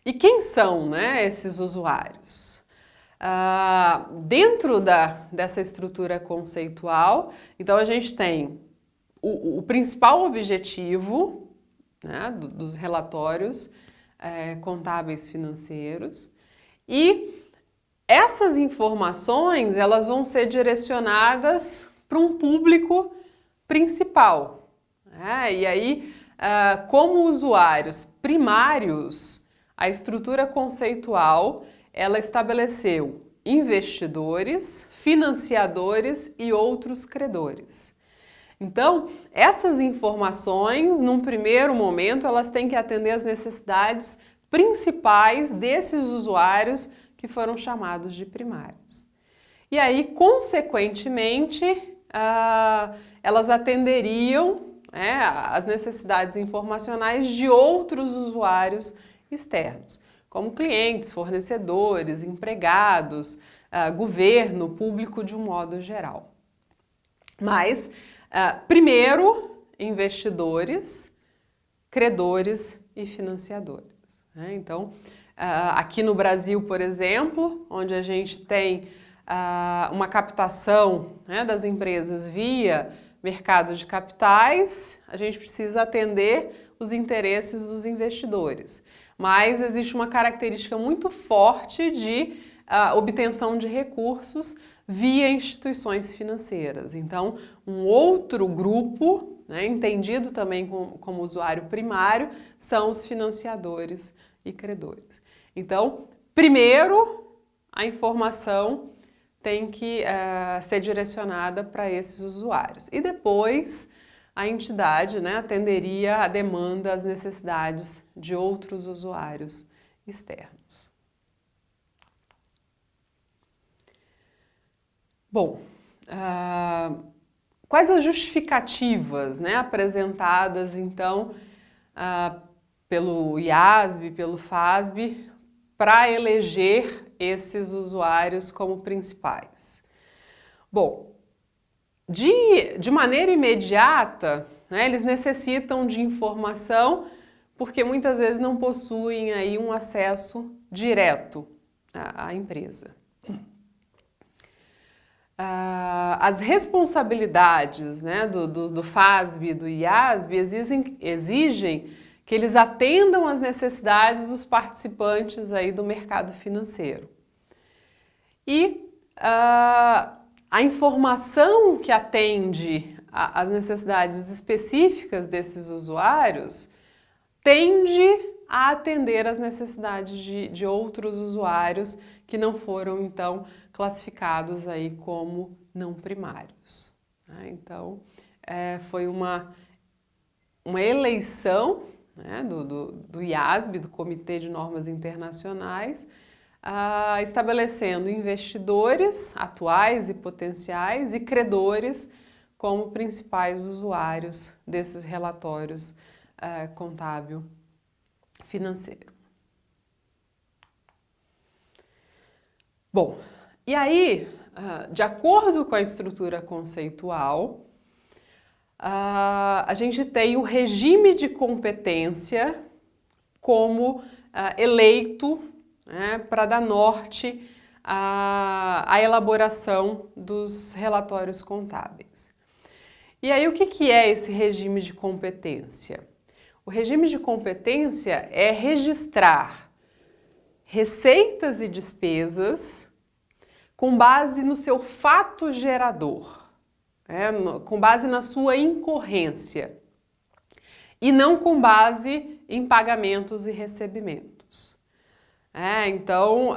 E quem são, né, esses usuários? Dentro dessa estrutura conceitual, então a gente tem o principal objetivo, né, dos relatórios contábeis financeiros, e essas informações elas vão ser direcionadas para um público principal. E aí, como usuários primários, a estrutura conceitual ela estabeleceu investidores, financiadores e outros credores. Então, essas informações, num primeiro momento, elas têm que atender às necessidades principais desses usuários que foram chamados de primários. E aí, consequentemente, elas atenderiam as necessidades informacionais de outros usuários externos, como clientes, fornecedores, empregados, governo, público de um modo geral. Mas, primeiro, investidores, credores e financiadores. Então, aqui no Brasil, por exemplo, onde a gente tem uma captação das empresas via mercado de capitais, a gente precisa atender os interesses dos investidores. Mas existe uma característica muito forte de obtenção de recursos via instituições financeiras. Então, um outro grupo, entendido também como usuário primário, são os financiadores e credores. Então, primeiro, a informação tem que ser direcionada para esses usuários. E depois, a entidade atenderia a demanda, as necessidades de outros usuários externos. Bom, quais as justificativas apresentadas, então, pelo IASB, pelo FASB, para eleger esses usuários como principais? Bom, de maneira imediata, eles necessitam de informação porque muitas vezes não possuem aí um acesso direto à empresa. As responsabilidades do FASB e do IASB exigem que eles atendam às necessidades dos participantes aí do mercado financeiro. E a informação que atende às necessidades específicas desses usuários tende a atender às necessidades de outros usuários que não foram, então, classificados aí como não primários. Então, foi uma eleição do IASB, do Comitê de Normas Internacionais, estabelecendo investidores atuais e potenciais e credores como principais usuários desses relatórios contábil financeiro. Bom, e aí, de acordo com a estrutura conceitual, a gente tem o regime de competência como eleito para dar norte à elaboração dos relatórios contábeis. E aí, o que é esse regime de competência? O regime de competência é registrar receitas e despesas com base no seu fato gerador, com base na sua incorrência, e não com base em pagamentos e recebimentos. Então,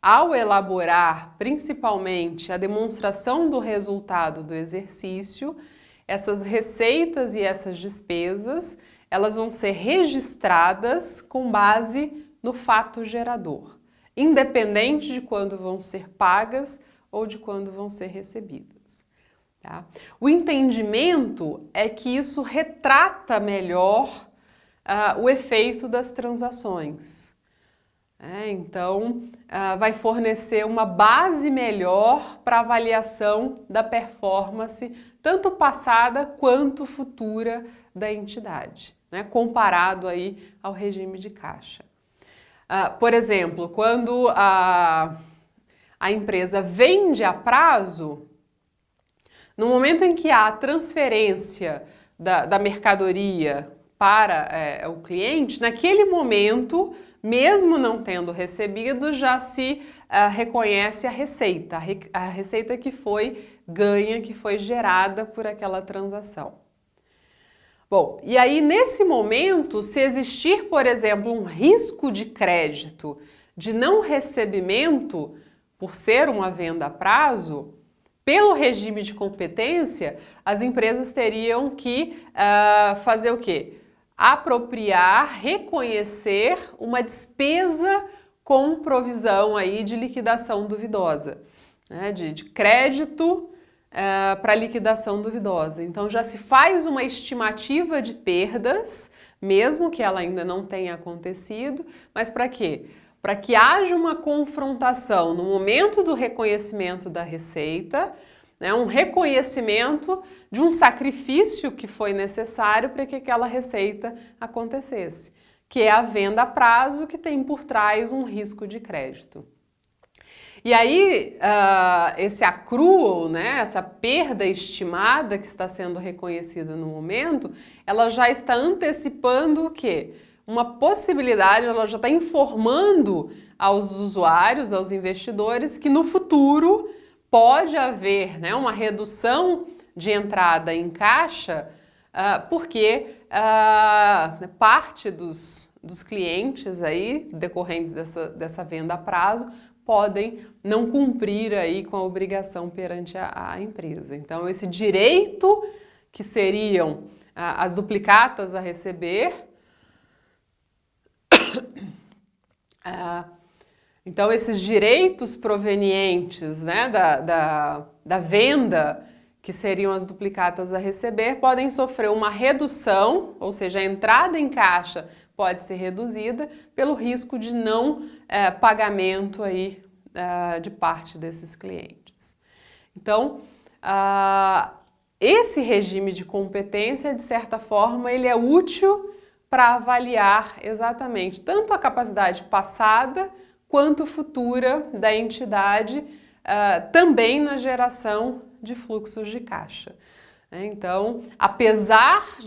ao elaborar principalmente a demonstração do resultado do exercício, essas receitas e essas despesas, elas vão ser registradas com base no fato gerador, independente de quando vão ser pagas ou de quando vão ser recebidas. Tá? O entendimento é que isso retrata melhor o efeito das transações. Então, vai fornecer uma base melhor para avaliação da performance, tanto passada quanto futura da entidade. né, comparado aí ao regime de caixa. Por exemplo, quando a empresa vende a prazo, no momento em que há a transferência da mercadoria para o cliente, naquele momento, mesmo não tendo recebido, já se reconhece a receita que foi ganha, que foi gerada por aquela transação. Bom, e aí nesse momento, se existir, por exemplo, um risco de crédito de não recebimento, por ser uma venda a prazo, pelo regime de competência, as empresas teriam que fazer o quê? Apropriar, reconhecer uma despesa com provisão aí de liquidação duvidosa, né? De crédito para liquidação duvidosa. Então já se faz uma estimativa de perdas, mesmo que ela ainda não tenha acontecido, mas para quê? Para que haja uma confrontação no momento do reconhecimento da receita, né, um reconhecimento de um sacrifício que foi necessário para que aquela receita acontecesse, que é a venda a prazo que tem por trás um risco de crédito. E aí, esse accrual, né, essa perda estimada que está sendo reconhecida no momento, ela já está antecipando o quê? Uma possibilidade, ela já está informando aos usuários, aos investidores, que no futuro pode haver, né, uma redução de entrada em caixa, porque parte dos clientes aí, decorrentes dessa venda a prazo, podem não cumprir aí com a obrigação perante a empresa. Então, esse direito que seriam as duplicatas a receber, então esses direitos provenientes, né, da venda, que seriam as duplicatas a receber, podem sofrer uma redução, ou seja, a entrada em caixa pode ser reduzida pelo risco de não pagamento aí, de parte desses clientes. Então, esse regime de competência, de certa forma, ele é útil para avaliar exatamente tanto a capacidade passada quanto futura da entidade, também na geração de fluxos de caixa. Então, apesar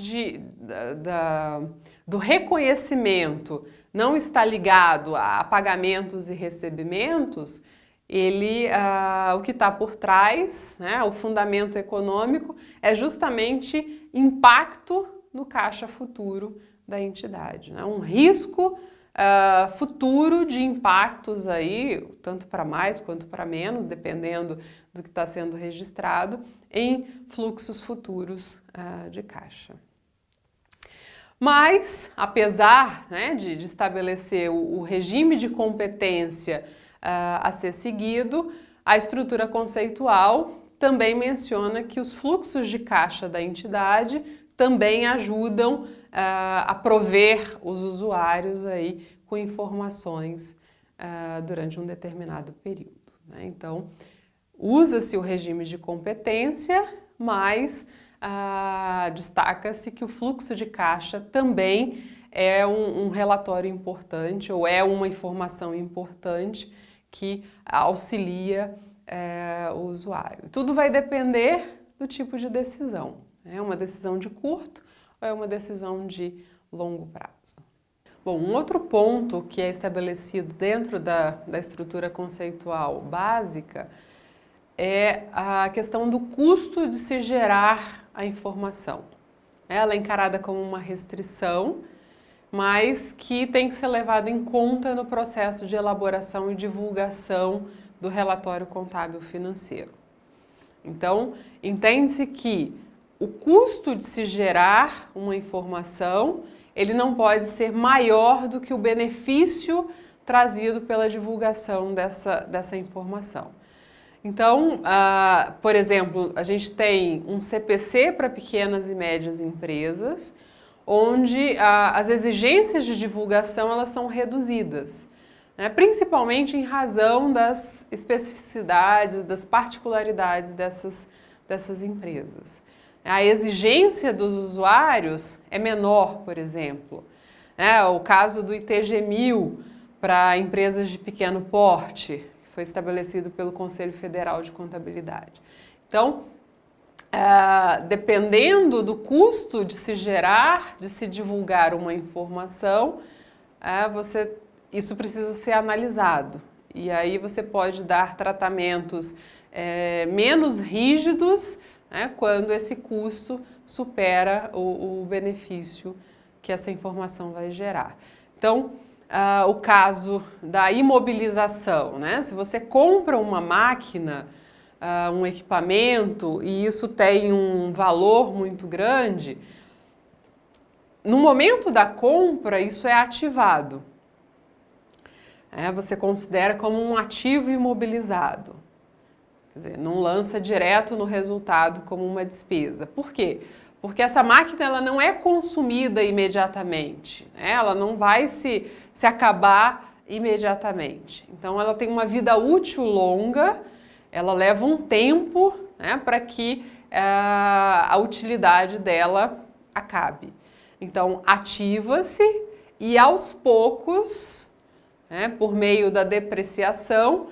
do reconhecimento não estar ligado a pagamentos e recebimentos, o que está por trás, né, o fundamento econômico, é justamente impacto no caixa futuro da entidade, né? Um risco futuro de impactos aí, tanto para mais quanto para menos, dependendo do que está sendo registrado, em fluxos futuros de caixa. Mas, apesar, né, de estabelecer o regime de competência a ser seguido, a estrutura conceitual também menciona que os fluxos de caixa da entidade também ajudam a prover os usuários aí com informações durante um determinado período, né? Então, usa-se o regime de competência, mas destaca-se que o fluxo de caixa também é um relatório importante ou é uma informação importante que auxilia o usuário. Tudo vai depender do tipo de decisão. É uma decisão de curto ou é uma decisão de longo prazo? Bom, um outro ponto que é estabelecido dentro da estrutura conceitual básica é a questão do custo de se gerar a informação. Ela é encarada como uma restrição, mas que tem que ser levada em conta no processo de elaboração e divulgação do relatório contábil financeiro. Então, entende-se que o custo de se gerar uma informação, ele não pode ser maior do que o benefício trazido pela divulgação dessa informação. Então, por exemplo, a gente tem um CPC para pequenas e médias empresas, onde as exigências de divulgação elas são reduzidas, né? Principalmente em razão das especificidades, das particularidades dessas empresas. A exigência dos usuários é menor, por exemplo. O caso do ITG-1000 para empresas de pequeno porte, que foi estabelecido pelo Conselho Federal de Contabilidade. Então, dependendo do custo de se gerar, de se divulgar uma informação, isso precisa ser analisado. E aí você pode dar tratamentos menos rígidos, quando esse custo supera o benefício que essa informação vai gerar. Então, o caso da imobilização, se você compra uma máquina, um equipamento e isso tem um valor muito grande, no momento da compra isso é ativado. Você considera como um ativo imobilizado. Quer dizer, não lança direto no resultado como uma despesa. Por quê? Porque essa máquina ela não é consumida imediatamente, ela não vai se acabar imediatamente. Então ela tem uma vida útil longa, ela leva um tempo para que a utilidade dela acabe. Então ativa-se e aos poucos, por meio da depreciação,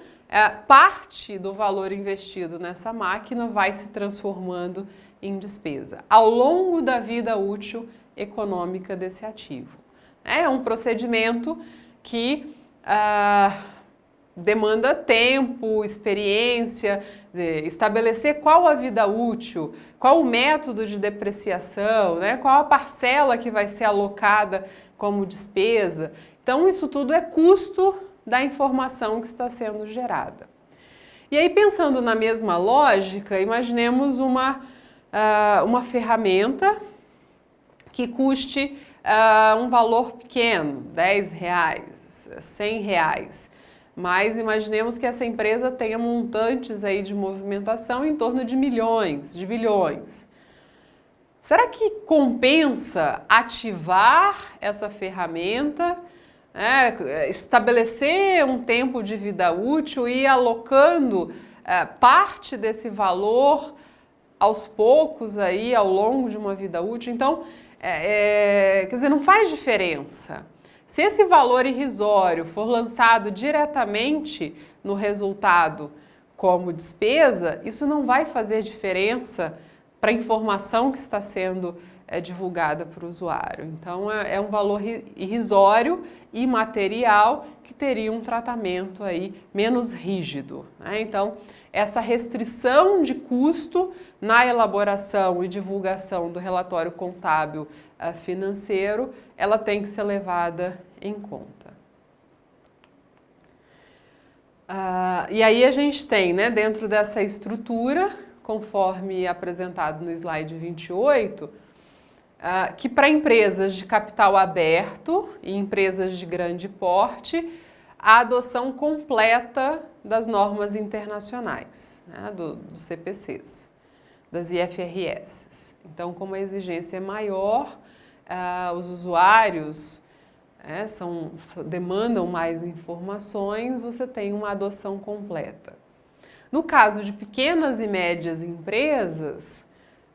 parte do valor investido nessa máquina vai se transformando em despesa ao longo da vida útil econômica desse ativo. É um procedimento que demanda tempo, experiência, estabelecer qual a vida útil, qual o método de depreciação, qual a parcela que vai ser alocada como despesa. Então, isso tudo é custo da informação que está sendo gerada. E aí, pensando na mesma lógica, imaginemos uma ferramenta que custe um valor pequeno, R$10, R$100, mas imaginemos que essa empresa tenha montantes aí de movimentação em torno de milhões, de bilhões. Será que compensa ativar essa ferramenta, estabelecer um tempo de vida útil e ir alocando parte desse valor aos poucos aí ao longo de uma vida útil? Então, quer dizer, não faz diferença. Se esse valor irrisório for lançado diretamente no resultado como despesa, isso não vai fazer diferença para a informação que está sendo divulgada para o usuário. Então, é um valor irrisório e material que teria um tratamento aí menos rígido. Então, essa restrição de custo na elaboração e divulgação do relatório contábil financeiro, ela tem que ser levada em conta. E aí a gente tem, dentro dessa estrutura, conforme apresentado no slide 28, que para empresas de capital aberto e empresas de grande porte, a adoção completa das normas internacionais, dos CPCs, das IFRS. Então, como a exigência é maior, os usuários demandam mais informações, você tem uma adoção completa. No caso de pequenas e médias empresas,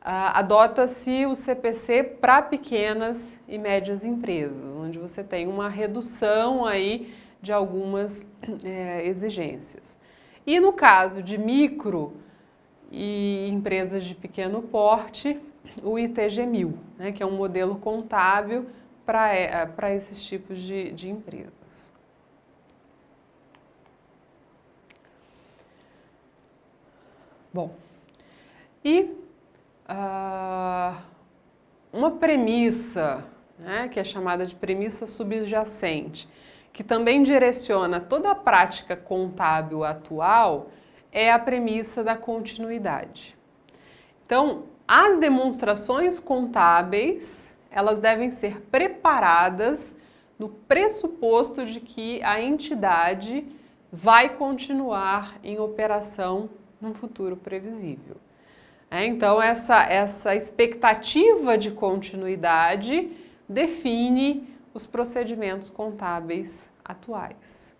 adota-se o CPC para pequenas e médias empresas, onde você tem uma redução aí de algumas exigências. E no caso de micro e empresas de pequeno porte, o ITG-1000, que é um modelo contábil para esses tipos de empresas. Bom, e uma premissa, que é chamada de premissa subjacente, que também direciona toda a prática contábil atual, é a premissa da continuidade. Então, as demonstrações contábeis, elas devem ser preparadas no pressuposto de que a entidade vai continuar em operação num futuro previsível. Então, essa expectativa de continuidade define os procedimentos contábeis atuais.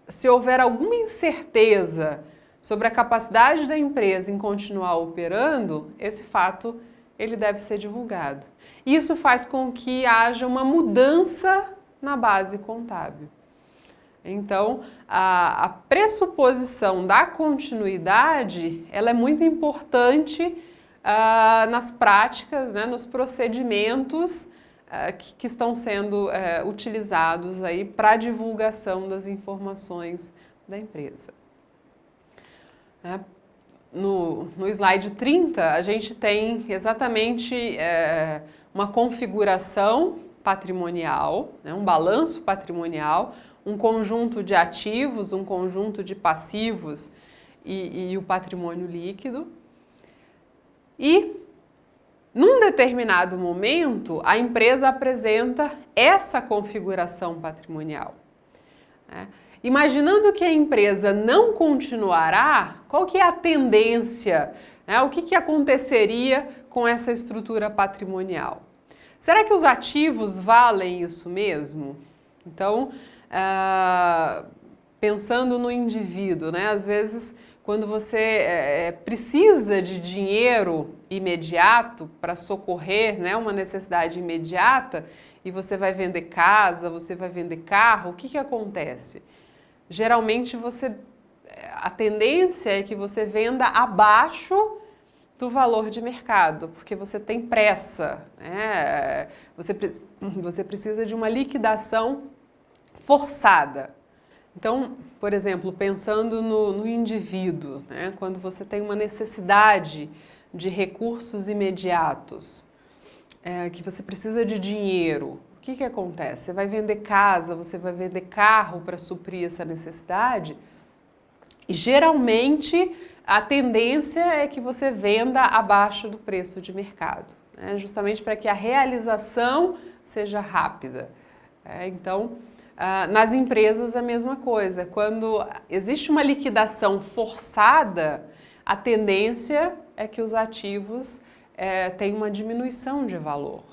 Se houver alguma incerteza sobre a capacidade da empresa em continuar operando, esse fato ele deve ser divulgado. Isso faz com que haja uma mudança na base contábil. Então, a pressuposição da continuidade, ela é muito importante nas práticas, né, nos procedimentos que estão sendo utilizados aí para a divulgação das informações da empresa. No slide 30, a gente tem exatamente uma configuração patrimonial, né, um balanço patrimonial, um conjunto de ativos, um conjunto de passivos e o patrimônio líquido. E, num determinado momento, a empresa apresenta essa configuração patrimonial. Imaginando que a empresa não continuará, qual que é a tendência, né? O que aconteceria com essa estrutura patrimonial? Será que os ativos valem isso mesmo? Então, pensando no indivíduo, né? Às vezes, quando você precisa de dinheiro imediato para socorrer, né, uma necessidade imediata, e você vai vender casa, você vai vender carro, o que acontece? Geralmente a tendência é que você venda abaixo do valor de mercado, porque você tem pressa, né? Você precisa de uma liquidação forçada. Então, por exemplo, pensando no indivíduo, né? Quando você tem uma necessidade de recursos imediatos, que você precisa de dinheiro, o que acontece? Você vai vender casa, você vai vender carro para suprir essa necessidade e geralmente a tendência é que você venda abaixo do preço de mercado, né? Justamente para que a realização seja rápida. Então, nas empresas a mesma coisa. Quando existe uma liquidação forçada, a tendência é que os ativos tenham uma diminuição de valor.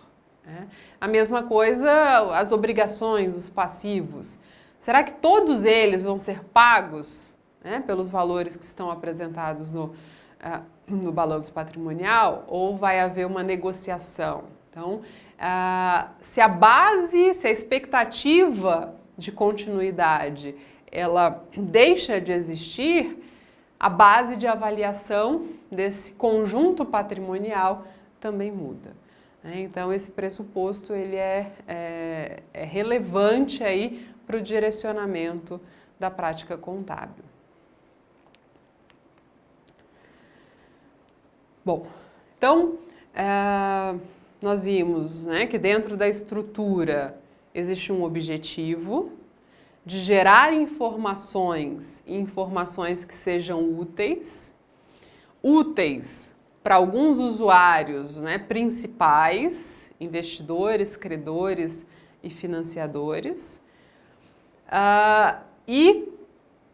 A mesma coisa, as obrigações, os passivos. Será que todos eles vão ser pagos, né, pelos valores que estão apresentados no balanço patrimonial, ou vai haver uma negociação? Então, se a expectativa de continuidade ela deixa de existir, a base de avaliação desse conjunto patrimonial também muda. Então, esse pressuposto ele é relevante aí para o direcionamento da prática contábil. Bom, então, nós vimos, né, que dentro da estrutura existe um objetivo de gerar informações que sejam úteis para alguns usuários, né, principais, investidores, credores e financiadores, e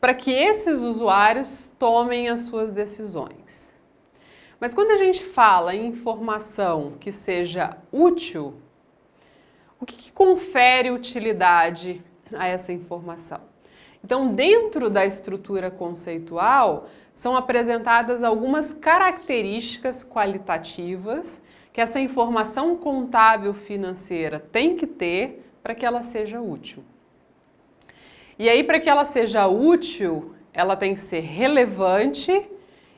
para que esses usuários tomem as suas decisões. Mas quando a gente fala em informação que seja útil, o que confere utilidade a essa informação? Então, dentro da estrutura conceitual, são apresentadas algumas características qualitativas que essa informação contábil financeira tem que ter para que ela seja útil. E aí, para que ela seja útil, ela tem que ser relevante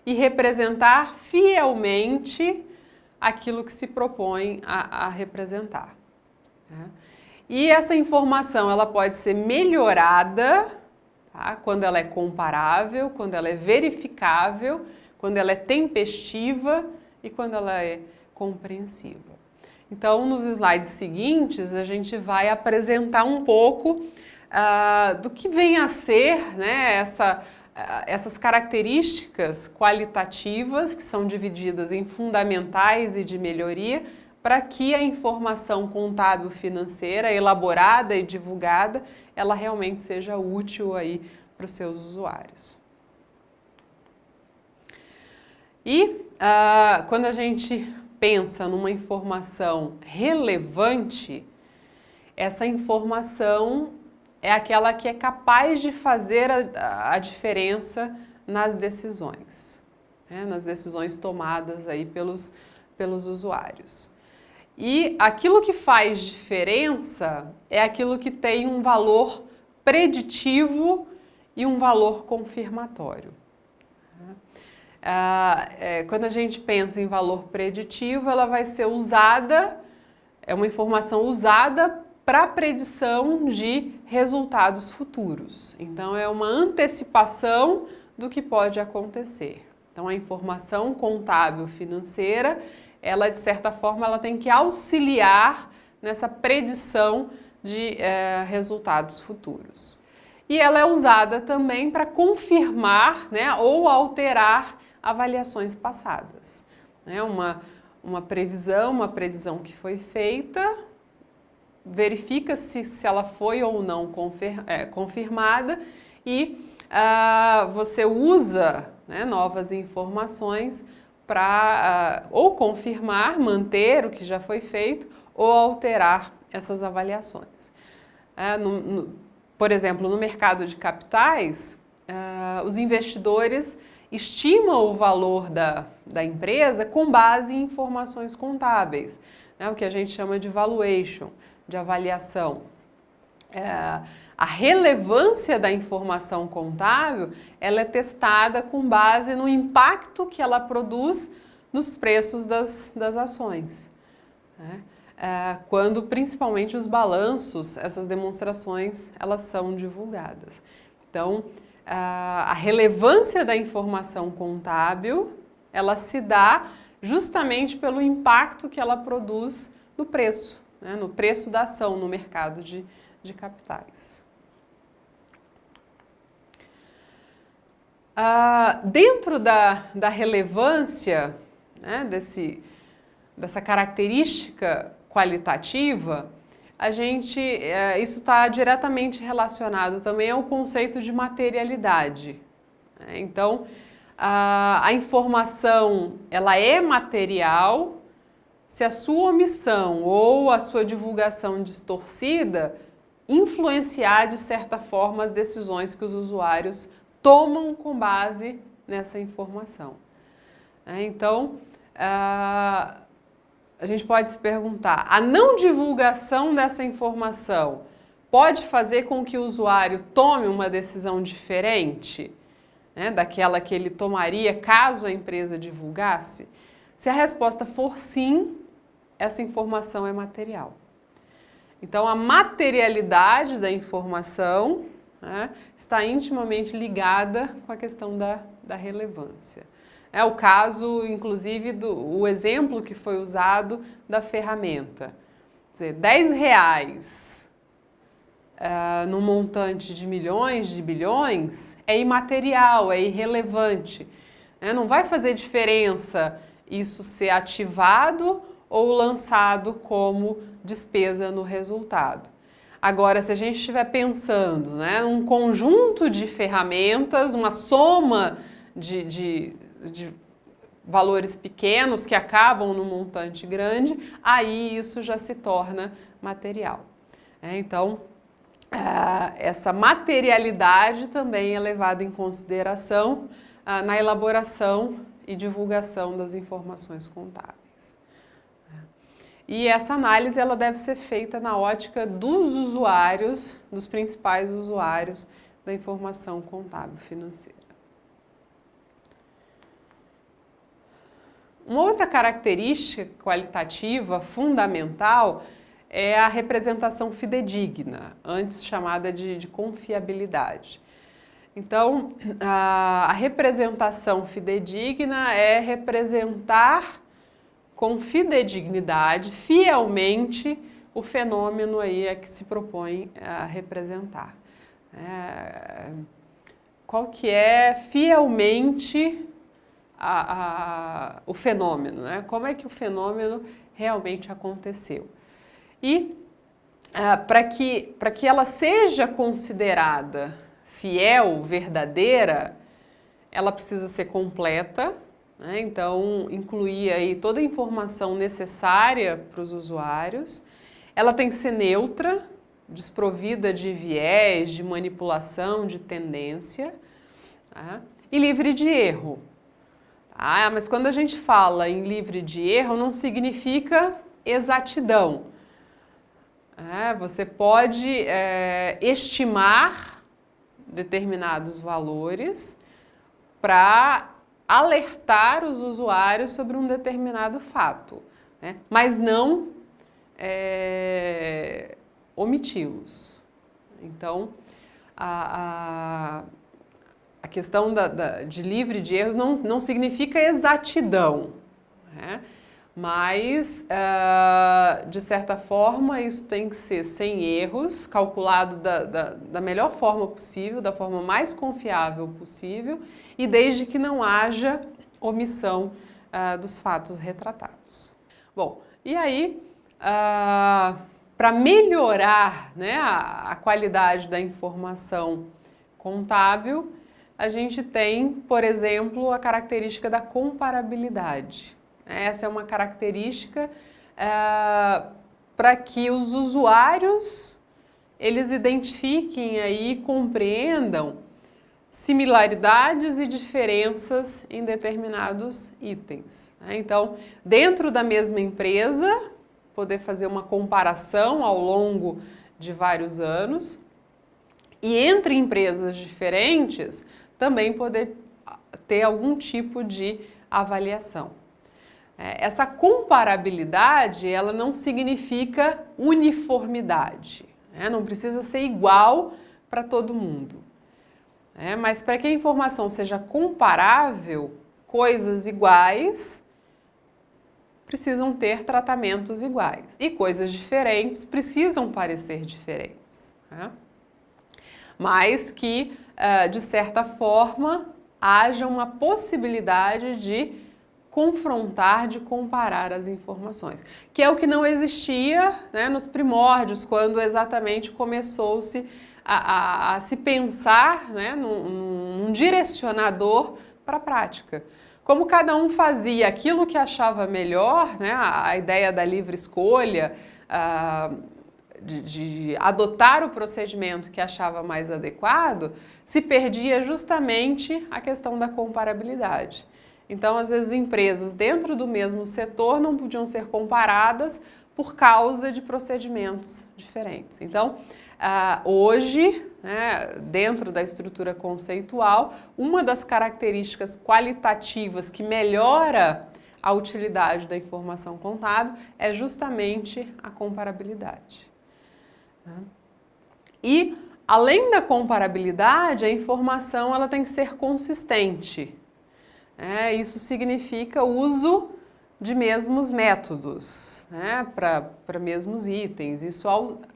e representar fielmente aquilo que se propõe a representar. E essa informação ela pode ser melhorada, tá? Quando ela é comparável, quando ela é verificável, quando ela é tempestiva e quando ela é compreensiva. Então, nos slides seguintes, a gente vai apresentar um pouco do que vem a ser, né, essas características qualitativas que são divididas em fundamentais e de melhoria para que a informação contábil financeira elaborada e divulgada, ela realmente seja útil aí para os seus usuários. E quando a gente pensa numa informação relevante, essa informação é aquela que é capaz de fazer a diferença nas decisões, né? Nas decisões tomadas aí pelos usuários. E aquilo que faz diferença é aquilo que tem um valor preditivo e um valor confirmatório. Quando a gente pensa em valor preditivo, ela vai ser usada, é uma informação usada para predição de resultados futuros. Então, é uma antecipação do que pode acontecer. Então, a informação contábil financeira, ela, de certa forma, ela tem que auxiliar nessa predição de resultados futuros. E ela é usada também para confirmar, né, ou alterar avaliações passadas. Né? Uma previsão, uma predição que foi feita, verifica-se se ela foi ou não confirmada e você usa, né, novas informações para ou confirmar, manter o que já foi feito ou alterar essas avaliações. Por exemplo, no mercado de capitais, os investidores estimam o valor da empresa com base em informações contábeis, né, o que a gente chama de valuation, de avaliação. A relevância da informação contábil, ela é testada com base no impacto que ela produz nos preços das ações, né? Quando principalmente os balanços, essas demonstrações, elas são divulgadas. Então, a relevância da informação contábil, ela se dá justamente pelo impacto que ela produz no preço, né, no preço da ação no mercado de capitais. Dentro da relevância, né, dessa característica qualitativa, isso está diretamente relacionado também ao conceito de materialidade. Né? Então, a informação ela é material se a sua omissão ou a sua divulgação distorcida influenciar de certa forma as decisões que os usuários tomam com base nessa informação. Então, a gente pode se perguntar, a não divulgação dessa informação pode fazer com que o usuário tome uma decisão diferente, né, daquela que ele tomaria caso a empresa divulgasse? Se a resposta for sim, essa informação é material. Então, a materialidade da informação, né, está intimamente ligada com a questão da relevância. É o caso, inclusive, o exemplo que foi usado da ferramenta. Quer dizer, R$10 no montante de milhões, de bilhões, é imaterial, é irrelevante. Não vai fazer diferença isso ser ativado ou lançado como despesa no resultado. Agora, se a gente estiver pensando, né, num conjunto de ferramentas, uma soma de valores pequenos que acabam num montante grande, aí isso já se torna material. Então, essa materialidade também é levada em consideração na elaboração e divulgação das informações contábeis. E essa análise ela deve ser feita na ótica dos usuários, dos principais usuários da informação contábil financeira. Uma outra característica qualitativa fundamental é a representação fidedigna, antes chamada de confiabilidade. Então, a representação fidedigna é representar com fidedignidade, fielmente, o fenômeno aí que se propõe a representar. Qual que é fielmente o fenômeno, né? Como é que o fenômeno realmente aconteceu? E para que ela seja considerada fiel, verdadeira, ela precisa ser completa, né? Então, incluir aí toda a informação necessária para os usuários. Ela tem que ser neutra, desprovida de viés, de manipulação, de tendência, tá? e livre de erro. Ah, mas quando a gente fala em livre de erro, não significa exatidão. Você pode estimar determinados valores para alertar os usuários sobre um determinado fato, né? Mas não omiti-los. Então, a questão de livre de erros não significa exatidão, né? Mas, de certa forma, isso tem que ser sem erros, calculado da melhor forma possível, da forma mais confiável possível, e desde que não haja omissão dos fatos retratados. Bom, e aí, para melhorar, né, a qualidade da informação contábil, a gente tem, por exemplo, a característica da comparabilidade. Essa é uma característica para que os usuários eles identifiquem aí, compreendam similaridades e diferenças em determinados itens. Então, dentro da mesma empresa, poder fazer uma comparação ao longo de vários anos e entre empresas diferentes também poder ter algum tipo de avaliação. Essa comparabilidade, ela não significa uniformidade, né? Não precisa ser igual para todo mundo. Mas para que a informação seja comparável, coisas iguais precisam ter tratamentos iguais e coisas diferentes precisam parecer diferentes, né? Mas que, de certa forma, haja uma possibilidade de confrontar, de comparar as informações, que é o que não existia, né, nos primórdios, quando exatamente começou-se a se pensar, né, num direcionador para a prática. Como cada um fazia aquilo que achava melhor, né, a ideia da livre escolha, de adotar o procedimento que achava mais adequado, se perdia justamente a questão da comparabilidade. Então, às vezes, empresas dentro do mesmo setor não podiam ser comparadas por causa de procedimentos diferentes. Então, hoje, né, dentro da estrutura conceitual, uma das características qualitativas que melhora a utilidade da informação contábil é justamente a comparabilidade. E, além da comparabilidade, a informação ela tem que ser consistente. Isso significa o uso de mesmos métodos, né, para mesmos itens. Isso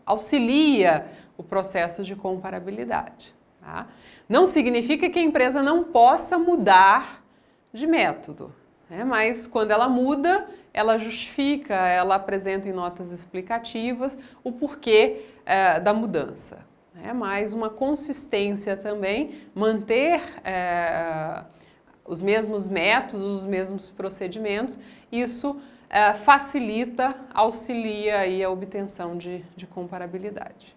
auxilia o processo de comparabilidade. Tá? Não significa que a empresa não possa mudar de método, né, mas quando ela muda, ela justifica, ela apresenta em notas explicativas o porquê da mudança. Mas uma consistência também, manter os mesmos métodos, os mesmos procedimentos, isso facilita, auxilia aí a obtenção de comparabilidade.